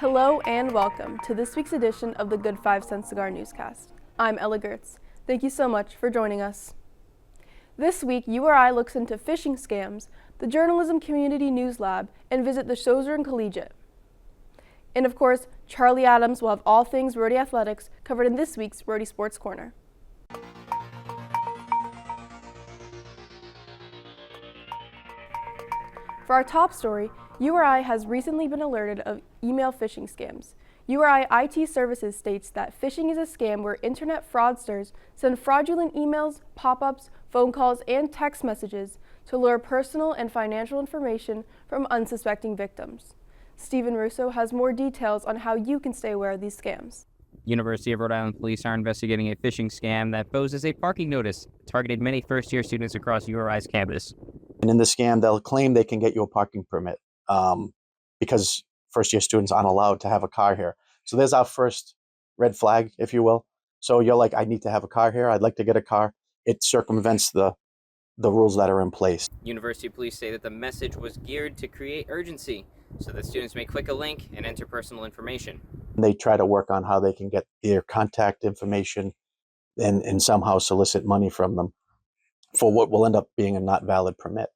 Hello and welcome to this week's edition of the Good 5 Cent Cigar Newscast. I'm Ella Gerdts. Thank you so much for joining us. This week, URI looks into phishing scams, the Journalism Community News Lab, and visit the Sojourn Collegiate. And of course, Charlie Adams will have all things Rhody athletics covered in this week's Rhody Sports Corner. For our top story, URI has recently been alerted of email phishing scams. URI IT Services states that phishing is a scam where internet fraudsters send fraudulent emails, pop-ups, phone calls, and text messages to lure personal and financial information from unsuspecting victims. Stephen Russo has more details on how you can stay aware of these scams. University of Rhode Island police are investigating a phishing scam that poses a parking notice targeted many first-year students across URI's campus. And in the scam, they'll claim they can get you a parking permit because first-year students aren't allowed to have a car here. So there's our first red flag, if you will. So you're like, I need to have a car here. I'd like to get a car. It circumvents the rules that are in place. University police say that the message was geared to create urgency so that students may click a link and enter personal information. They try to work on how they can get their contact information and somehow solicit money from them for what will end up being a not valid permit,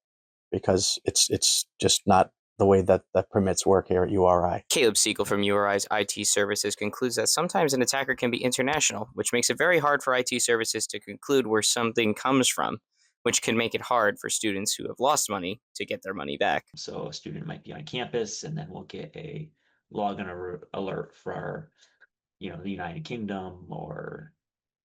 because it's just not the way that permits work here at URI. Caleb Siegel from URI's IT Services concludes that sometimes an attacker can be international, which makes it very hard for IT Services to conclude where something comes from, which can make it hard for students who have lost money to get their money back. So a student might be on campus and then we'll get a login alert for, the United Kingdom or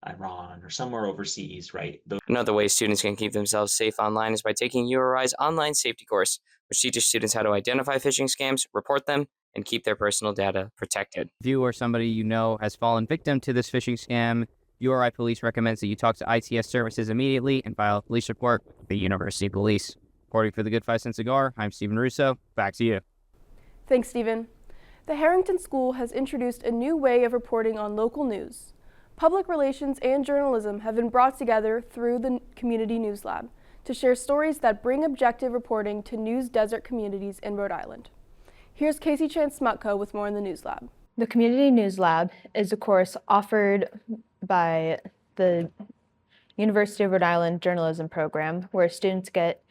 Iran or somewhere overseas, right? Another way students can keep themselves safe online is by taking URI's online safety course, which teaches students how to identify phishing scams, report them, and keep their personal data protected. If you or somebody you know has fallen victim to this phishing scam, URI Police recommends that you talk to ITS Services immediately and file a police report with the University Police. Reporting for the Good 5 Cent Cigar, I'm Stephen Russo. Back to you. Thanks, Stephen. The Harrington School has introduced a new way of reporting on local news. Public relations and journalism have been brought together through the Community News Lab to share stories that bring objective reporting to news desert communities in Rhode Island. Here's Casey Chan-Smutko with more in the News Lab. The Community News Lab is a course offered by the University of Rhode Island journalism program where students get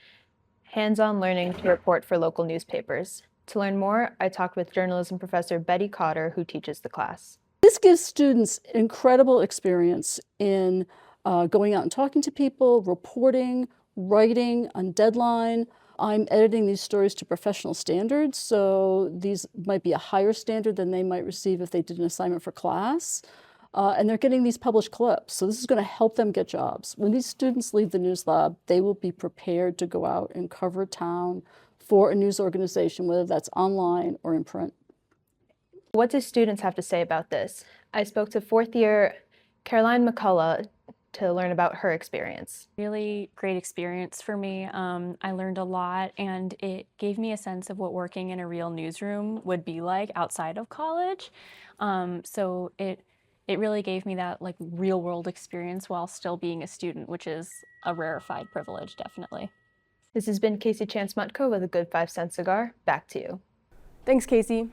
hands-on learning to report for local newspapers. To learn more, I talked with journalism professor Betty Cotter, who teaches the class. This gives students incredible experience in going out and talking to people, reporting, writing on deadline. I'm editing these stories to professional standards, so these might be a higher standard than they might receive if they did an assignment for class. And they're getting these published clips, so this is going to help them get jobs. When these students leave the News Lab, they will be prepared to go out and cover town for a news organization, whether that's online or in print. What do students have to say about this? I spoke to fourth year Caroline McCullough to learn about her experience. Really great experience for me. I learned a lot and it gave me a sense of what working in a real newsroom would be like outside of college. So it really gave me that real world experience while still being a student, which is a rarefied privilege, definitely. This has been Casey Chan-Smutko with a Good 5 Cent Cigar. Back to you. Thanks, Casey.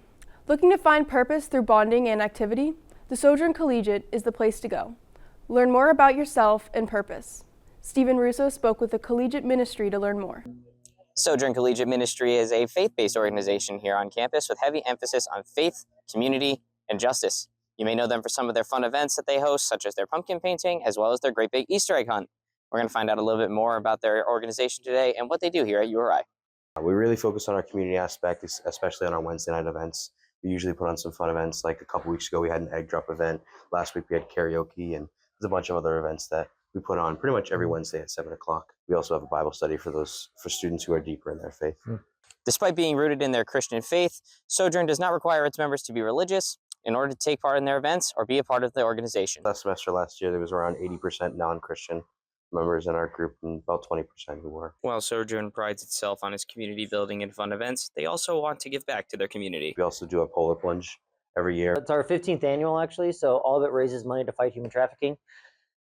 Looking to find purpose through bonding and activity? The Sojourn Collegiate is the place to go. Learn more about yourself and purpose. Stephen Russo spoke with the Collegiate Ministry to learn more. Sojourn Collegiate Ministry is a faith-based organization here on campus with heavy emphasis on faith, community, and justice. You may know them for some of their fun events that they host, such as their pumpkin painting, as well as their great big Easter egg hunt. We're going to find out a little bit more about their organization today and what they do here at URI. We really focus on our community aspect, especially on our Wednesday night events. We usually put on some fun events. Like a couple weeks ago, we had an egg drop event. Last week, we had karaoke, and there's a bunch of other events that we put on pretty much every Wednesday at 7 o'clock. We also have a Bible study for students who are deeper in their faith. Despite being rooted in their Christian faith, Sojourn does not require its members to be religious in order to take part in their events or be a part of the organization. Last year, there was around 80% non-Christian members in our group and about 20% who were. While Sojourn prides itself on its community building and fun events, they also want to give back to their community. We also do a polar plunge every year. It's our 15th annual, actually, so all of it raises money to fight human trafficking.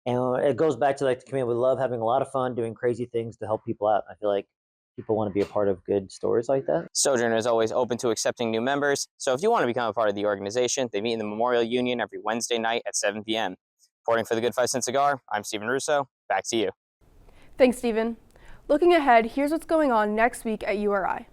And it goes back to the community. We love having a lot of fun, doing crazy things to help people out. I feel like people want to be a part of good stories like that. Sojourn is always open to accepting new members, so if you want to become a part of the organization, they meet in the Memorial Union every Wednesday night at 7 p.m. Reporting for the Good Fight Cent Cigar, I'm Stephen Russo. Back to you. Thanks, Stephen. Looking ahead, here's what's going on next week at URI.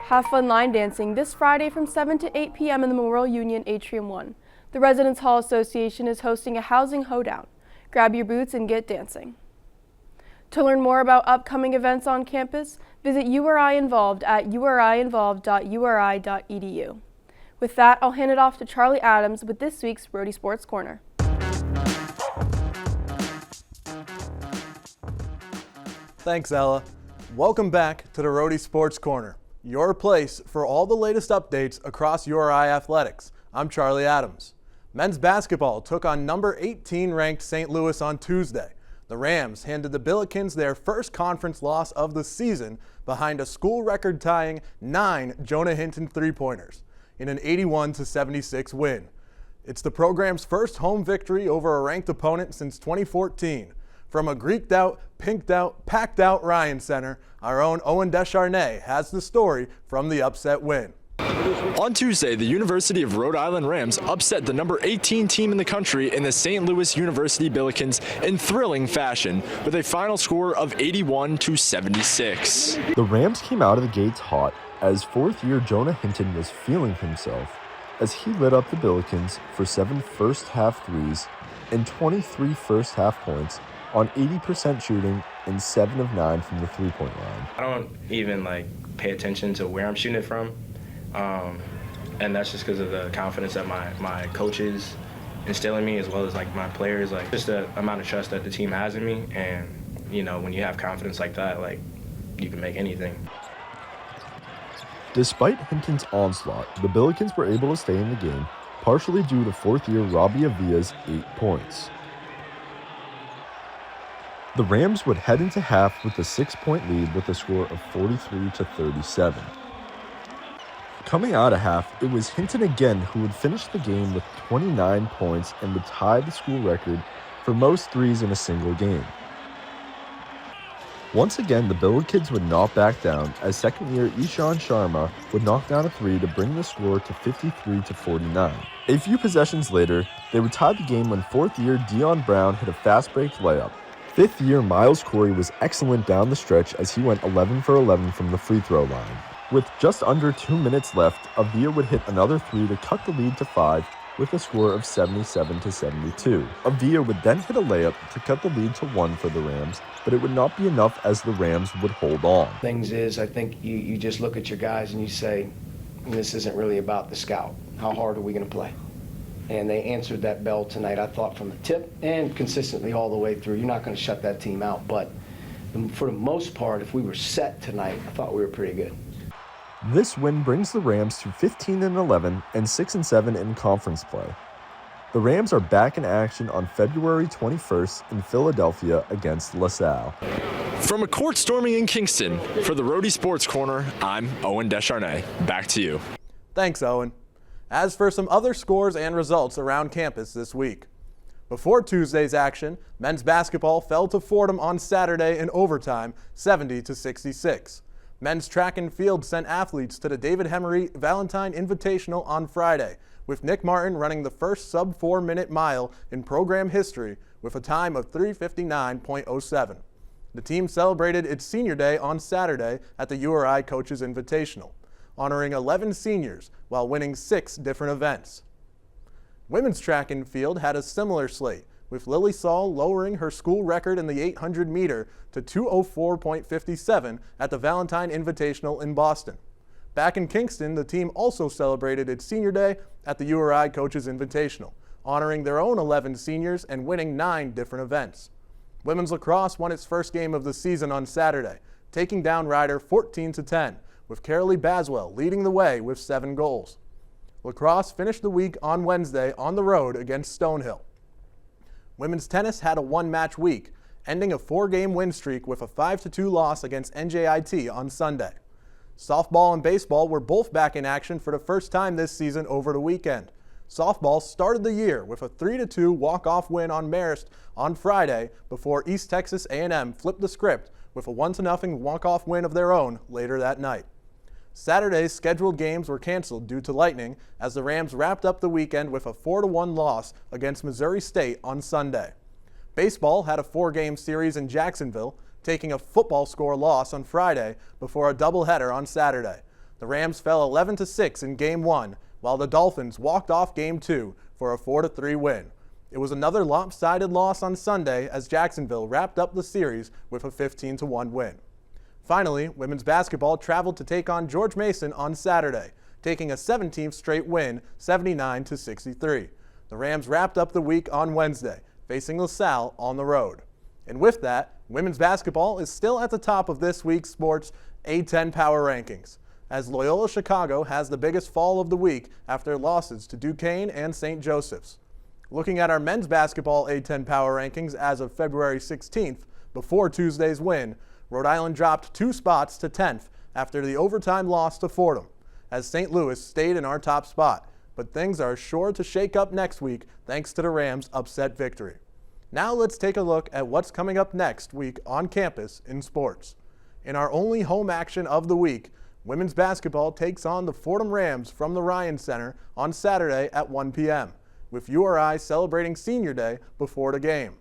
Have fun line dancing this Friday from 7 to 8 p.m. in the Memorial Union Atrium 1. The Residence Hall Association is hosting a housing hoedown. Grab your boots and get dancing. To learn more about upcoming events on campus, visit URI Involved at uriinvolved.uri.edu. With that, I'll hand it off to Charlie Adams with this week's Rhody Sports Corner. Thanks, Ella. Welcome back to the Rhody Sports Corner, your place for all the latest updates across URI athletics. I'm Charlie Adams. Men's basketball took on number 18 ranked St. Louis on Tuesday. The Rams handed the Billikens their first conference loss of the season behind a school record tying 9 Jonah Hinton three-pointers in an 81-76 win. It's the program's first home victory over a ranked opponent since 2014. From a greeked out, pinked out, packed out Ryan Center, our own Owen Desharnais has the story from the upset win. On Tuesday, the University of Rhode Island Rams upset the number 18 team in the country in the St. Louis University Billikens in thrilling fashion with a final score of 81-76. The Rams came out of the gates hot as fourth-year Jonah Hinton was feeling himself as he lit up the Billikens for 7 first-half threes and 23 first-half points on 80% shooting and 7 of 9 from the three-point line. I don't even pay attention to where I'm shooting it from, and that's just because of the confidence that my coaches instill in me, as well as my players, just the amount of trust that the team has in me. And when you have confidence like that, you can make anything. Despite Hinton's onslaught, the Billikens were able to stay in the game, partially due to fourth-year Robbie Avia's 8 points. The Rams would head into half with a 6-point lead with a score of 43-37. Coming out of half, it was Hinton again who would finish the game with 29 points and would tie the school record for most threes in a single game. Once again, the Billikens would not back down as second-year Ishan Sharma would knock down a three to bring the score to 53-49. A few possessions later, they would tie the game when fourth-year Dion Brown hit a fast-break layup. Fifth-year Miles Corey was excellent down the stretch as he went 11 for 11 from the free throw line. With just under 2 minutes left, Avia would hit another three to cut the lead to 5 with a score of 77-72. Avia would then hit a layup to cut the lead to 1 for the Rams, but it would not be enough as the Rams would hold on. Things is, I think you just look at your guys and you say, this isn't really about the scout. How hard are we going to play? And they answered that bell tonight, I thought, from the tip and consistently all the way through. You're not going to shut that team out, but for the most part, if we were set tonight, I thought we were pretty good. This win brings the Rams to 15-11 and 6-7 in conference play. The Rams are back in action on February 21st in Philadelphia against LaSalle. From a court storming in Kingston, for the Rhody Sports Corner, I'm Owen Desharnais. Back to you. Thanks, Owen. As for some other scores and results around campus this week. Before Tuesday's action, men's basketball fell to Fordham on Saturday in overtime, 70-66. Men's track and field sent athletes to the David Hemery Valentine Invitational on Friday, with Nick Martin running the first sub-4-minute mile in program history with a time of 3:59.07. The team celebrated its senior day on Saturday at the URI Coaches Invitational, honoring 11 seniors while winning 6 different events. Women's track and field had a similar slate, with Lily Saul lowering her school record in the 800-meter to 2:04.57 at the Valentine Invitational in Boston. Back in Kingston, the team also celebrated its senior day at the URI Coaches Invitational, honoring their own 11 seniors and winning 9 different events. Women's lacrosse won its first game of the season on Saturday, taking down Ryder 14-10, with Carolee Baswell leading the way with 7 goals. Lacrosse finished the week on Wednesday on the road against Stonehill. Women's tennis had a 1-match week, ending a 4-game win streak with a 5-2 loss against NJIT on Sunday. Softball and baseball were both back in action for the first time this season over the weekend. Softball started the year with a 3-2 walk-off win on Marist on Friday before East Texas A&M flipped the script with a 1-0 walk-off win of their own later that night. Saturday's scheduled games were canceled due to lightning as the Rams wrapped up the weekend with a 4-1 loss against Missouri State on Sunday. Baseball had a 4-game series in Jacksonville, taking a football score loss on Friday before a doubleheader on Saturday. The Rams fell 11-6 in Game 1, while the Dolphins walked off Game 2 for a 4-3 win. It was another lopsided loss on Sunday as Jacksonville wrapped up the series with a 15-1 win. Finally, women's basketball traveled to take on George Mason on Saturday, taking a 17th straight win, 79-63. The Rams wrapped up the week on Wednesday, facing LaSalle on the road. And with that, women's basketball is still at the top of this week's sports A10 Power Rankings, as Loyola Chicago has the biggest fall of the week after losses to Duquesne and St. Joseph's. Looking at our men's basketball A10 Power Rankings as of February 16th, before Tuesday's win, Rhode Island dropped 2 spots to 10th after the overtime loss to Fordham, as St. Louis stayed in our top spot, but things are sure to shake up next week thanks to the Rams' upset victory. Now let's take a look at what's coming up next week on campus in sports. In our only home action of the week, women's basketball takes on the Fordham Rams from the Ryan Center on Saturday at 1 p.m., with URI celebrating Senior Day before the game.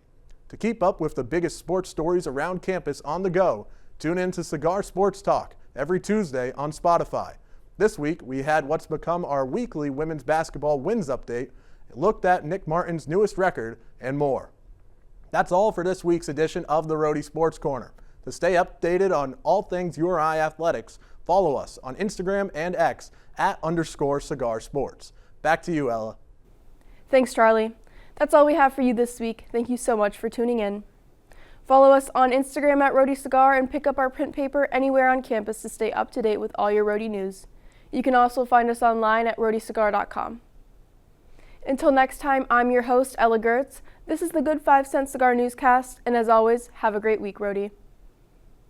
To keep up with the biggest sports stories around campus on the go, tune in to Cigar Sports Talk every Tuesday on Spotify. This week, we had what's become our weekly women's basketball wins update, looked at Nick Martin's newest record, and more. That's all for this week's edition of the Rhody Sports Corner. To stay updated on all things URI athletics, follow us on Instagram and X @_Cigar Sports. Back to you, Ella. Thanks, Charlie. That's all we have for you this week. Thank you so much for tuning in. Follow us on Instagram @Rhody Cigar and pick up our print paper anywhere on campus to stay up to date with all your Rhody news. You can also find us online at rhodycigar.com. Until next time, I'm your host, Ella Gerdts. This is the Good 5 Cent Cigar Newscast, and as always, have a great week, Rhody.